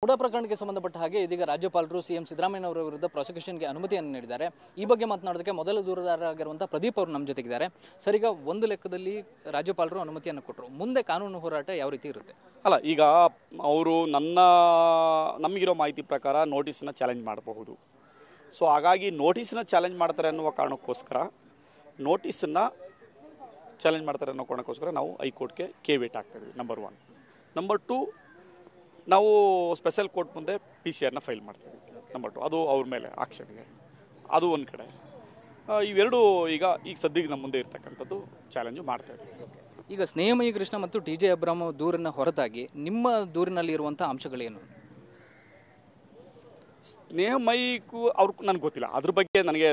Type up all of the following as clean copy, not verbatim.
ಮೂಡ ಪ್ರಕರಣಕ್ಕೆ ಸಂಬಂಧಪಟ್ಟ ಹಾಗೆ ಇದೀಗ ರಾಜ್ಯಪಾಲರು ಸಿಎಂ ಸಿದ್ದರಾಮಯ್ಯ ಅವರ ವಿರುದ್ಧ ಪ್ರಾಸಿಕ್ಯೂಷನ್ಗೆ ಅನುಮತಿಯನ್ನು ನೀಡಿದ್ದಾರೆ. ಈ ಬಗ್ಗೆ ಮಾತನಾಡೋದಕ್ಕೆ ಮೊದಲ ದೂರುದಾರರಾಗಿರುವಂತಹ ಪ್ರದೀಪ್ ಅವರು ನಮ್ಮ ಜೊತೆಗಿದ್ದಾರೆ. ಸರ್, ಈಗ ಒಂದು ಲೆಕ್ಕದಲ್ಲಿ ರಾಜ್ಯಪಾಲರು ಅನುಮತಿಯನ್ನು ಕೊಟ್ಟರು, ಮುಂದೆ ಕಾನೂನು ಹೋರಾಟ ಯಾವ ರೀತಿ ಇರುತ್ತೆ? ಅಲ್ಲ, ಈಗ ಅವರು ನಮಗಿರೋ ಮಾಹಿತಿ ಪ್ರಕಾರ ನೋಟಿಸನ್ನ ಚಾಲೆಂಜ್ ಮಾಡಬಹುದು. ಸೊ ಹಾಗಾಗಿ ನೋಟಿಸನ್ನ ಚಾಲೆಂಜ್ ಮಾಡ್ತಾರೆ ಅನ್ನುವ ಕಾರಣಕ್ಕೋಸ್ಕರ ನಾವು ಹೈಕೋರ್ಟ್ಗೆ ಕೇವೇಟ್ ಆಗ್ತಾಯಿದ್ವಿ. ನಂಬರ್ 1. ನಂಬರ್ 2, ನಾವು ಸ್ಪೆಷಲ್ ಕೋರ್ಟ್ ಮುಂದೆ PCR ಫೈಲ್ ಮಾಡ್ತೀವಿ. ನಂಬರ್ 2, ಅದು ಅವ್ರ ಮೇಲೆ ಆಕ್ಷನ್ಗೆ. ಅದು ಒಂದು ಕಡೆ. ಇವೆರಡು ಈಗ ಸದ್ಯಕ್ಕೆ ನಮ್ಮ ಮುಂದೆ ಇರ್ತಕ್ಕಂಥದ್ದು ಚಾಲೆಂಜು ಮಾಡ್ತಾ ಇದ್ದೀವಿ. ಈಗ ಸ್ನೇಹಮಯಿ ಕೃಷ್ಣ ಮತ್ತು TJ ಅಬ್ರಾಮ್ ದೂರನ್ನ ಹೊರತಾಗಿ ನಿಮ್ಮ ದೂರಿನಲ್ಲಿ ಇರುವಂಥ ಅಂಶಗಳೇನು? ಸ್ನೇಹಮಯಿಗೂ ಅವ್ರಿಗೆ ನನಗೆ ಗೊತ್ತಿಲ್ಲ. ಅದ್ರ ಬಗ್ಗೆ ನನಗೆ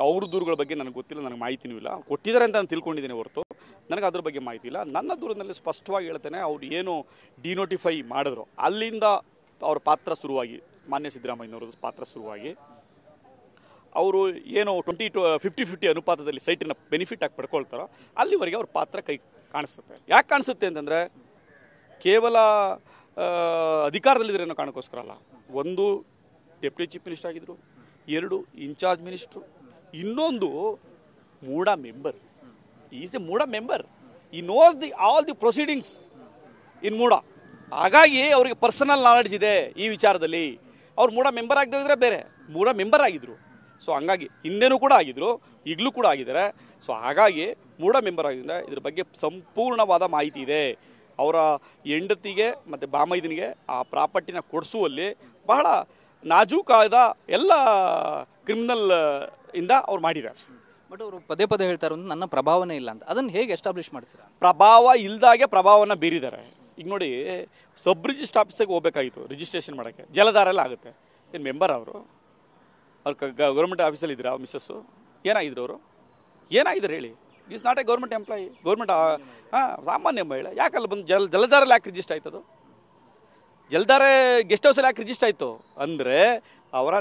ಅವ್ರ ದೂರುಗಳ ಬಗ್ಗೆ ನನಗೆ ಗೊತ್ತಿಲ್ಲ, ನನಗೆ ಮಾಹಿತಿನೂ ಇಲ್ಲ. ಕೊಟ್ಟಿದ್ದಾರೆ ಅಂತ ನಾನು ತಿಳ್ಕೊಂಡಿದ್ದೀನಿ ಹೊರತು ನನಗೆ ಅದ್ರ ಬಗ್ಗೆ ಮಾಹಿತಿ ಇಲ್ಲ. ನನ್ನ ದೂರಿನಲ್ಲಿ ಸ್ಪಷ್ಟವಾಗಿ ಹೇಳ್ತೇನೆ, ಅವ್ರು ಏನು ಡಿನೋಟಿಫೈ ಮಾಡಿದ್ರು ಅಲ್ಲಿಂದ ಅವ್ರ ಪಾತ್ರ ಶುರುವಾಗಿ, ಮಾನ್ಯ ಸಿದ್ದರಾಮಯ್ಯನವ್ರದ್ದು ಪಾತ್ರ ಶುರುವಾಗಿ ಅವರು ಏನು 50-50 ಅನುಪಾತದಲ್ಲಿ ಸೈಟನ್ನು ಬೆನಿಫಿಟ್ ಆಗಿ ಪಡ್ಕೊಳ್ತಾರೋ ಅಲ್ಲಿವರೆಗೆ ಅವ್ರ ಪಾತ್ರ ಕೈ ಕಾಣಿಸುತ್ತೆ. ಯಾಕೆ ಕಾಣಿಸುತ್ತೆ ಅಂತಂದರೆ ಕೇವಲ ಅಧಿಕಾರದಲ್ಲಿದ್ದರೆ ಅನ್ನೋ ಕಾರಣಕ್ಕೋಸ್ಕರ ಅಲ್ಲ. 1, ಡೆಪ್ಯೂಟಿ ಚೀಫ್ ಮಿನಿಸ್ಟರ್ ಆಗಿದ್ರು, 2, ಇನ್ಚಾರ್ಜ್ ಮಿನಿಸ್ಟ್ರು, ಇನ್ನೊಂದು MUDA member. Is the MUDA member. ಈ nose all the proceedings in MUDA. ಹಾಗಾಗಿ ಅವರಿಗೆ ಪರ್ಸನಲ್ ನಾಲೆಡ್ಜ್ ಇದೆ ಈ ವಿಚಾರದಲ್ಲಿ. ಅವ್ರು ಮೂಡಾ ಮೆಂಬರ್ ಆಗದಿದ್ರೆ ಬೇರೆ, ಮೂಡಾ ಮೆಂಬರ್ ಆಗಿದ್ರು. ಸೊ ಹಂಗಾಗಿ ಹಿಂದೆನೂ ಕೂಡ ಆಗಿದ್ರು, ಈಗಲೂ ಕೂಡ ಆಗಿದ್ದಾರೆ. ಸೊ ಹಾಗಾಗಿ ಮೂಡಾ ಮೆಂಬರ್ ಆಗಿದ್ದರಿಂದ ಇದ್ರ ಬಗ್ಗೆ ಸಂಪೂರ್ಣವಾದ ಮಾಹಿತಿ ಇದೆ. ಅವರ ಹೆಂಡತಿಗೆ ಮತ್ತು ಬಾಮೈದನಿಗೆ ಆ ಪ್ರಾಪರ್ಟಿನ ಕೊಡಿಸುವಲ್ಲಿ ಬಹಳ ನಾಜೂಕಾದ ಎಲ್ಲ ಕ್ರಿಮಿನಲ್ ಇಂದ ಅವ್ರು ಮಾಡಿದ್ದಾರೆ. ಬಟ್ ಅವರು ಪದೇ ಪದೇ ಹೇಳ್ತಾರೆ ನನ್ನ ಪ್ರಭಾವನೆ ಇಲ್ಲ ಅಂತ. ಅದನ್ನು ಹೇಗೆ ಎಸ್ಟಾಬ್ಲಿಷ್ ಮಾಡ್ತೀರಾ? ಪ್ರಭಾವ ಇಲ್ದಾಗೆ ಪ್ರಭಾವನ ಬೀರಿದ್ದಾರೆ. ಈಗ ನೋಡಿ, ಸಬ್ ರಿಜಿಸ್ಟರ್ ಆಫೀಸಿಗೆ ಹೋಗ್ಬೇಕಾಗಿತ್ತು ರಿಜಿಸ್ಟ್ರೇಷನ್ ಮಾಡೋಕ್ಕೆ, ಜಲಧಾರೆಲ್ಲ ಆಗುತ್ತೆ. ಏನು ಮೆಂಬರ್ ಅವರು? ಗೌರ್ಮೆಂಟ್ ಆಫೀಸಲ್ಲಿ ಇದ್ದೀರಾ ಮಿಸ್ಸಸ್ಸು? ಏನಾಗಿದ್ರು ಅವರು? ಏನಾಗಿದ್ದಾರೆ ಹೇಳಿ? Is not A government employee. Government ಸಾಮಾನ್ಯ ಮಹಿಳೆ. ಯಾಕಲ್ಲ ಬಂದು ಜಲಧಾರಲ್ಲಿ ಯಾಕೆ ರಿಜಿಸ್ಟರ್ ಆಯ್ತದು? ಜಲಧಾರೆ ಗೆಸ್ಟ್ ಹೌಸಲ್ಲಿ ಯಾಕೆ ರಿಜಿಸ್ಟರ್ ಆಯಿತು ಅಂದರೆ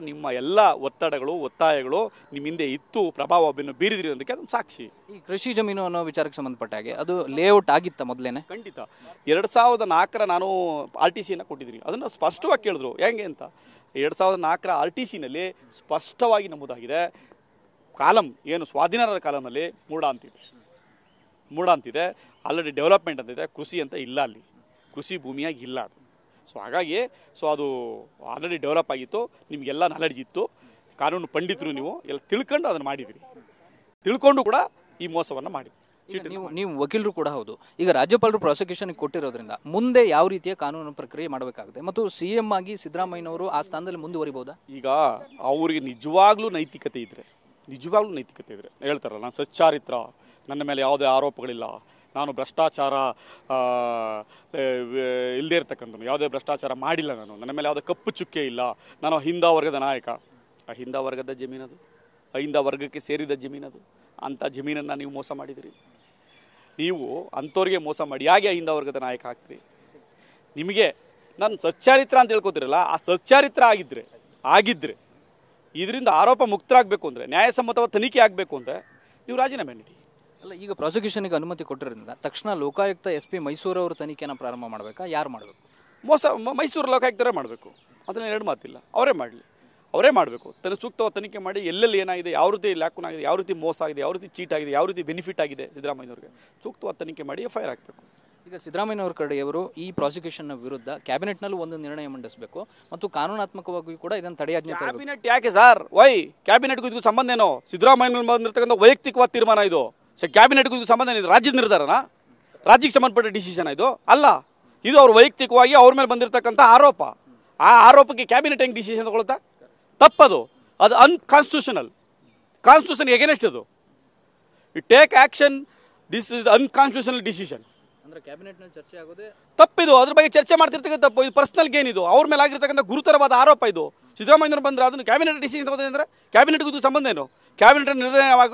ನಿಮ್ಮ ಎಲ್ಲ ಒತ್ತಡಗಳು, ಒತ್ತಾಯಗಳು ನಿಮ್ಮ ಹಿಂದೆ ಇತ್ತು, ಪ್ರಭಾವ ಬೀರಿದ್ರಿ ಅನ್ನೋದಕ್ಕೆ ಅದೊಂದು ಸಾಕ್ಷಿ. ಈ ಕೃಷಿ ಜಮೀನು ಅನ್ನೋ ವಿಚಾರಕ್ಕೆ ಸಂಬಂಧಪಟ್ಟ ಹಾಗೆ ಅದು ಲೇಔಟ್ ಆಗಿತ್ತ ಮೊದಲೇನೆ? ಖಂಡಿತ. 2004 ನಾನು RTCನ ಕೊಟ್ಟಿದ್ದೀನಿ. ಅದನ್ನು ಸ್ಪಷ್ಟವಾಗಿ ಕೇಳಿದ್ರು ಹೆಂಗೆ ಅಂತ. 2004 RTCನಲ್ಲಿ ಸ್ಪಷ್ಟವಾಗಿ ನಮೂದಾಗಿದೆ, ಕಾಲಮ್ ಏನು ಸ್ವಾಧೀನರ ಕಾಲಮಲ್ಲಿ ಮೂಡಾ ಅಂತಿದೆ. ಆಲ್ರೆಡಿ ಡೆವಲಪ್ಮೆಂಟ್ ಅಂತಿದೆ, ಕೃಷಿ ಅಂತ ಇಲ್ಲ, ಅಲ್ಲಿ ಕೃಷಿ ಭೂಮಿಯಾಗಿ ಇಲ್ಲ ಅದು. ಸೊ ಹಾಗಾಗಿ ಅದು ಆಲ್ರೆಡಿ ಡೆವಲಪ್ ಆಗಿತ್ತು, ನಿಮಗೆಲ್ಲ ನಾಲೆಡ್ಜ್ ಇತ್ತು, ಕಾನೂನು ಪಂಡಿತರು ನೀವು ಎಲ್ಲ ತಿಳ್ಕೊಂಡು ಅದನ್ನು ಮಾಡಿದಿರಿ. ತಿಳ್ಕೊಂಡು ಕೂಡ ಈ ಮೋಸವನ್ನು ಮಾಡಿದ್ರಿ. ನೀವು ವಕೀಲರು ಕೂಡ ಹೌದು. ಈಗ ರಾಜ್ಯಪಾಲರು ಪ್ರಾಸಿಕ್ಯೂಷನ್ ಕೊಟ್ಟಿರೋದ್ರಿಂದ ಮುಂದೆ ಯಾವ ರೀತಿಯ ಕಾನೂನು ಪ್ರಕ್ರಿಯೆ ಮಾಡಬೇಕಾಗುತ್ತೆ ಮತ್ತು CM ಆಗಿ ಸಿದ್ದರಾಮಯ್ಯನವರು ಆ ಸ್ಥಾನದಲ್ಲಿ ಮುಂದುವರಿಬಹುದಾ? ಈಗ ಅವರಿಗೆ ನಿಜವಾಗ್ಲೂ ನೈತಿಕತೆ ಇದ್ರೆ ಹೇಳ್ತಾರಲ್ಲ, ನಾನು ಸಚ್ಚಾರಿತ್ರ, ನನ್ನ ಮೇಲೆ ಯಾವುದೇ ಆರೋಪಗಳಿಲ್ಲ, ನಾನು ಭ್ರಷ್ಟಾಚಾರ ಇಲ್ಲದೇ ಇರ್ತಕ್ಕಂಥದ್ದು, ಯಾವುದೇ ಭ್ರಷ್ಟಾಚಾರ ಮಾಡಿಲ್ಲ, ನನ್ನ ಮೇಲೆ ಯಾವುದೇ ಕಪ್ಪು ಚುಕ್ಕೆ ಇಲ್ಲ, ನಾನು ಹಿಂದ ವರ್ಗದ ನಾಯಕ. ಆ ಹಿಂದ ವರ್ಗದ ಜಮೀನದು, ಹಿಂದ ವರ್ಗಕ್ಕೆ ಸೇರಿದ ಜಮೀನದು. ಅಂಥ ಜಮೀನನ್ನು ನೀವು ಮೋಸ ಮಾಡಿದಿರಿ. ನೀವು ಅಂಥವ್ರಿಗೆ ಮೋಸ ಮಾಡಿ ಹೇಗೆ ಹಿಂದ ವರ್ಗದ ನಾಯಕ ಆಗ್ತೀರಿ? ನಿಮಗೆ ನಾನು ಸಚ್ಚಾರಿತ್ರ ಅಂತ ಹೇಳ್ಕೊತಿರಲ್ಲ, ಆ ಸಚ್ಚಾರಿತ್ರ ಆಗಿದ್ರೆ ಇದರಿಂದ ಆರೋಪ ಮುಕ್ತರಾಗಬೇಕು ಅಂದರೆ, ನ್ಯಾಯಸಮ್ಮತವಾದ ತನಿಖೆ ಆಗಬೇಕು ಅಂದರೆ ನೀವು ರಾಜೀನಾಮೆ ನೀಡಿ. ಅಲ್ಲ, ಈಗ ಪ್ರಾಸಿಕ್ಯೂಷನ್ಗೆ ಅನುಮತಿ ಕೊಟ್ಟಿರೋದ್ರಿಂದ ತಕ್ಷಣ ಲೋಕಾಯುಕ್ತ SP ಮೈಸೂರು ಅವರು ತನಿಖೆನ ಪ್ರಾರಂಭ ಮಾಡಬೇಕಾ? ಯಾರು ಮಾಡಬೇಕು? ಮೈಸೂರು ಲೋಕಾಯುಕ್ತರೇ ಮಾಡಬೇಕು. ಅದನ್ನ 2 ಮಾತಿಲ್ಲ, ಅವರೇ ಮಾಡಬೇಕು. ಸೂಕ್ತವಾದ ತನಿಖೆ ಮಾಡಿ ಎಲ್ಲೆಲ್ಲಿ ಏನಾಗಿದೆ, ಯಾವ ರೀತಿ ಲ್ಯಾಕೂನ್ ಆಗಿದೆ, ಯಾವ ರೀತಿ ಮೋಸ ಆಗಿದೆ, ಯಾವ ರೀತಿ ಚೀಟ್ ಆಗಿದೆ, ಯಾವ ರೀತಿ ಬೆನಿಫಿಟ್ ಆಗಿದೆ ಸಿದ್ದರಾಮಯ್ಯನವ್ರಿಗೆ, ಸೂಕ್ತವಾದ ತನಿಖೆ ಮಾಡಿ FIR ಹಾಕಬೇಕು. ಈಗ ಸಿದ್ದರಾಮಯ್ಯನವರ ಕಡೆಯವರು ಈ ಪ್ರಾಸಿಕ್ಯೂಷನ್ನ ವಿರುದ್ಧ ಕ್ಯಾಬಿನೆಟ್ನಲ್ಲೂ ಒಂದು ನಿರ್ಣಯ ಮಂಡಿಸಬೇಕು ಮತ್ತು ಕಾನೂನಾತ್ಮಕವಾಗಿ ಕೂಡ ಇದನ್ನು ತಡೆಯಾಜ್ಞೆ ತರಬೇಕು. ಕ್ಯಾಬಿನೆಟ್ ಯಾಕೆ ಸರ್? ಕ್ಯಾಬಿನೆಟ್ಗೂ ಇದಕ್ಕೂ ಸಂಬಂಧ ಏನೋ? ಸಿದ್ದರಾಮಯ್ಯ ಬಂದಿರತಕ್ಕಂಥ ವೈಯಕ್ತಿಕವಾದ ತೀರ್ಮಾನ ಇದು. ಕ್ಯಾಬಿನೆಟ್ಗೂ ಇದಕ್ಕೂ ಸಂಬಂಧ ಏನಿದೆ? ರಾಜ್ಯದ ನಿರ್ಧಾರನಾ? ರಾಜ್ಯಕ್ಕೆ ಸಂಬಂಧಪಟ್ಟ ಡಿಸಿಷನ್ ಇದು ಅಲ್ಲ. ಇದು ಅವ್ರ ವೈಯಕ್ತಿಕವಾಗಿ ಅವ್ರ ಮೇಲೆ ಬಂದಿರತಕ್ಕಂಥ ಆರೋಪ. ಆ ಆರೋಪಕ್ಕೆ ಕ್ಯಾಬಿನೆಟ್ ಹೆಂಗೆ ಡಿಸಿಷನ್ ತಗೊಳ್ತಾ? ತಪ್ಪದು. ಅದು ಅನ್ಕಾನ್ಸ್ಟಿಟ್ಯೂಷನಲ್. ಕಾನ್ಸ್ಟಿಟ್ಯೂಷನ್ ಎಗೇನೆಸ್ಟ್ ಅದು. You take action. This is unconstitutional decision. ಅಂದ್ರೆ ಕ್ಯಾಬಿನೆಟ್ನಲ್ಲಿ ಚರ್ಚೆ ಆಗೋದೇ ತಪ್ಪಿದು. ಅದ್ರ ಬಗ್ಗೆ ಚರ್ಚೆ ಮಾಡ್ತಿರ್ತಕ್ಕಂಥ ತಪ್ಪು. ಇದು ಪರ್ಸನಲ್ ಗೇನ್. ಇದು ಅವ್ರ ಮೇಲೆ ಆಗಿರ್ತಕ್ಕಂಥ ಗುರುತರವಾದ ಆರೋಪ. ಇದು ಸಿದ್ದರಾಮಯ್ಯನವರು ಬಂದ್ರೆ ಅದನ್ನು ಕ್ಯಾಬಿನೆಟ್ ಡಿಸಿಷನ್ ತಗೋದೇ ಅಂದರೆ ಕ್ಯಾಬಿನೆಟ್ಗೂ ಇದು ಸಂಬಂಧ ಏನು? ಕ್ಯಾಬಿನೆಟ್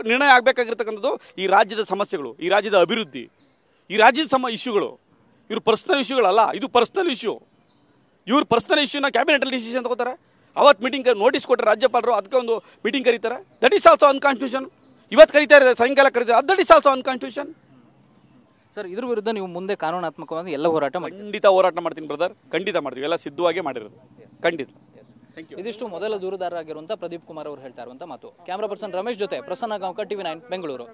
ನಿರ್ಣಯ ಆಗಬೇಕಾಗಿರ್ತಕ್ಕಂಥದ್ದು ಈ ರಾಜ್ಯದ ಸಮಸ್ಯೆಗಳು, ಈ ರಾಜ್ಯದ ಅಭಿವೃದ್ಧಿ, ಈ ರಾಜ್ಯದ ಇಶ್ಯೂಗಳು. ಇವರು ಪರ್ಸನಲ್ ಇಶ್ಯೂಗಳಲ್ಲ, ಇದು ಪರ್ಸನಲ್ ಇಶ್ಯೂ. ಇವ್ರು ಪರ್ಸನಲ್ ಇಶ್ಯೂನ ಕ್ಯಾಬಿನೆಟಲ್ಲಿ ಡಿಸಿಷನ್ ತಗೋತಾರೆ. ಅವತ್ತು ಮೀಟಿಂಗ್ ನೋಟಿಸ್ ಕೊಟ್ಟರೆ ರಾಜ್ಯಪಾಲರು, ಅದಕ್ಕೆ ಒಂದು ಮೀಟಿಂಗ್ ಕರೀತಾರೆ. That is also ಅನ್ಕಾನ್ಸ್ಟಿಟ್ಯೂಷನ್. ಇವತ್ತು ಕರೀತಾರೆ, ಸಾಯಂಕಾಲ ಕರೀತಾರೆ, ದಟ್ ಈಸ್ ಆಲ್ಸೋ ಅನ್ಕಾನ್ಸ್ಟಿಟ್ಯೂಷನ್. ಸರ್, ಇದ್ರ ವಿರುದ್ಧ ನೀವು ಮುಂದೆ ಕಾನೂನಾತ್ಮಕವಾಗಿ ಎಲ್ಲ ಹೋರಾಟ ಮಾಡಿ? ಖಂಡಿತ ಹೋರಾಟ ಮಾಡ್ತೀನಿ ಬ್ರದರ್, ಖಂಡಿತ ಮಾಡ್ತೀವಿ. ಎಲ್ಲ ಸಿದ್ಧವಾಗೇ ಮಾಡಿರೋದು. ಖಂಡಿತ. Thank you. ಇದಿಷ್ಟು ಮೊದಲ ದೂರುದಾರರಾಗಿರುವಂತಹ ಪ್ರದೀಪ್ ಕುಮಾರ್ ಅವರು ಹೇಳ್ತಾ ಇರುವಂತಹ ಮಾತು. ಕ್ಯಾಮರಾ ಪರ್ಸನ್ ರಮೇಶ್ ಜೊತೆ ಪ್ರಸನ್ನ ಗಾಂವ್ಕರ್, TV9 ಬೆಂಗಳೂರು.